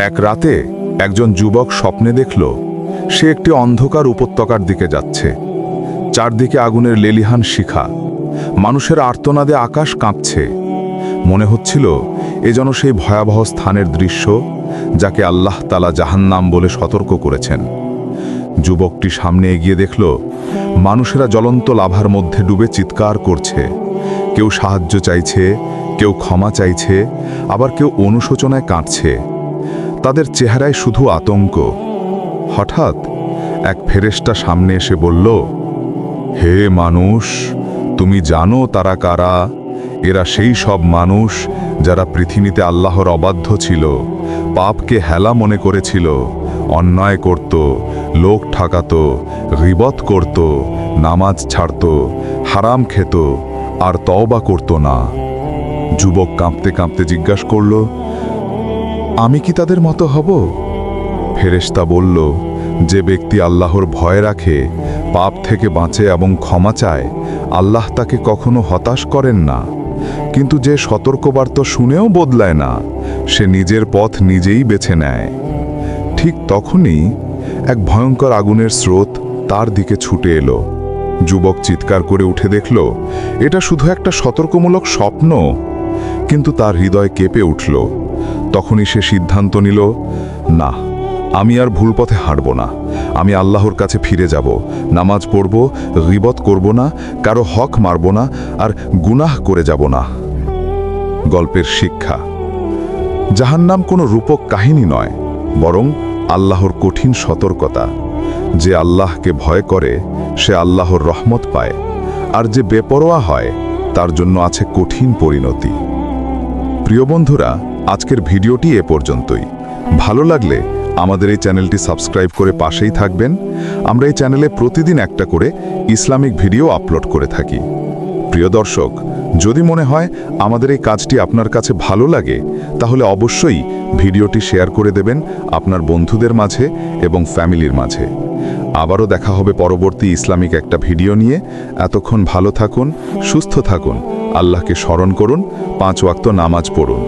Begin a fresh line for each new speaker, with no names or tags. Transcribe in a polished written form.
এক রাতে একজন যুবক স্বপ্নে দেখল সে একটি অন্ধকার উপত্যকার দিকে যাচ্ছে। চারদিকে আগুনের লেলিহান শিখা, মানুষের আর্তনাদে আকাশ কাঁপছে। মনে হচ্ছিল এ যেন সেই ভয়াবহ স্থানের দৃশ্য যাকে আল্লাহ তাআলা জাহান্নাম বলে সতর্ক করেছেন। যুবকটি সামনে এগিয়ে দেখল মানুষেরা জ্বলন্ত লাভার মধ্যে ডুবে চিৎকার করছে। কেউ সাহায্য চাইছে, কেউ ক্ষমা চাইছে, আবার কেউ অনুশোচনায় কাঁদছে। তাদের চেহারায় শুধু আতঙ্ক। হঠাৎ এক ফেরেশতা সামনে এসে বলল, হে মানুষ, তুমি জানো তারা কারা? এরা সেই সব মানুষ যারা পৃথিবীতে আল্লাহর অবাধ্য ছিল, পাপকে হেলা মনে করেছিল, অন্যায় করত, লোক ঠকাত, গীবত করত, নামাজ ছাড়ত, হারাম খেত, আর তওবা করত না। যুবক কাঁপতে কাঁপতে জিজ্ঞাসা করল, আমি কি তাদের মতো হব? ফেরেশতা বলল, যে ব্যক্তি আল্লাহর ভয় রাখে, পাপ থেকে বাঁচে এবং ক্ষমা চায়, আল্লাহ তাকে কখনো হতাশ করেন না। কিন্তু যে সতর্কবার্তা শুনেও বদলায় না, সে নিজের পথ নিজেই বেছে নেয়। ঠিক তখনই এক ভয়ঙ্কর আগুনের স্রোত তার দিকে ছুটে এলো। যুবক চিৎকার করে উঠে দেখল এটা শুধু একটা সতর্কমূলক স্বপ্ন, কিন্তু তার হৃদয় কেঁপে উঠল। তখনই সে সিদ্ধান্ত নিল, না, আমি আর ভুল পথে হাঁটব না। আমি আল্লাহর কাছে ফিরে যাব, নামাজ পড়ব, গীবত করব না, কারো হক মারব না, আর গুনাহ করে যাব না। গল্পের শিক্ষা: জাহান্নাম কোনো রূপক কাহিনী নয়, বরং আল্লাহর কঠিন সতর্কতা। যে আল্লাহকে ভয় করে সে আল্লাহর রহমত পায়, আর যে বেপরোয়া হয় তার জন্য আছে কঠিন পরিণতি। প্রিয় বন্ধুরা, আজকের ভিডিওটি এ পর্যন্তই। ভালো লাগলে আমাদের এই চ্যানেলটি সাবস্ক্রাইব করে পাশেই থাকবেন। আমরা এই চ্যানেলে প্রতিদিন একটা করে ইসলামিক ভিডিও আপলোড করে থাকি। প্রিয় দর্শক, যদি মনে হয় আমাদের এই কাজটি আপনার কাছে ভালো লাগে, তাহলে অবশ্যই ভিডিওটি শেয়ার করে দেবেন আপনার বন্ধুদের মাঝে এবং ফ্যামিলির মাঝে। আবারও দেখা হবে পরবর্তী ইসলামিক একটা ভিডিও নিয়ে। এতক্ষণ ভালো থাকুন, সুস্থ থাকুন, আল্লাহকে স্মরণ করুন, 5 ওয়াক্ত নামাজ পড়ুন।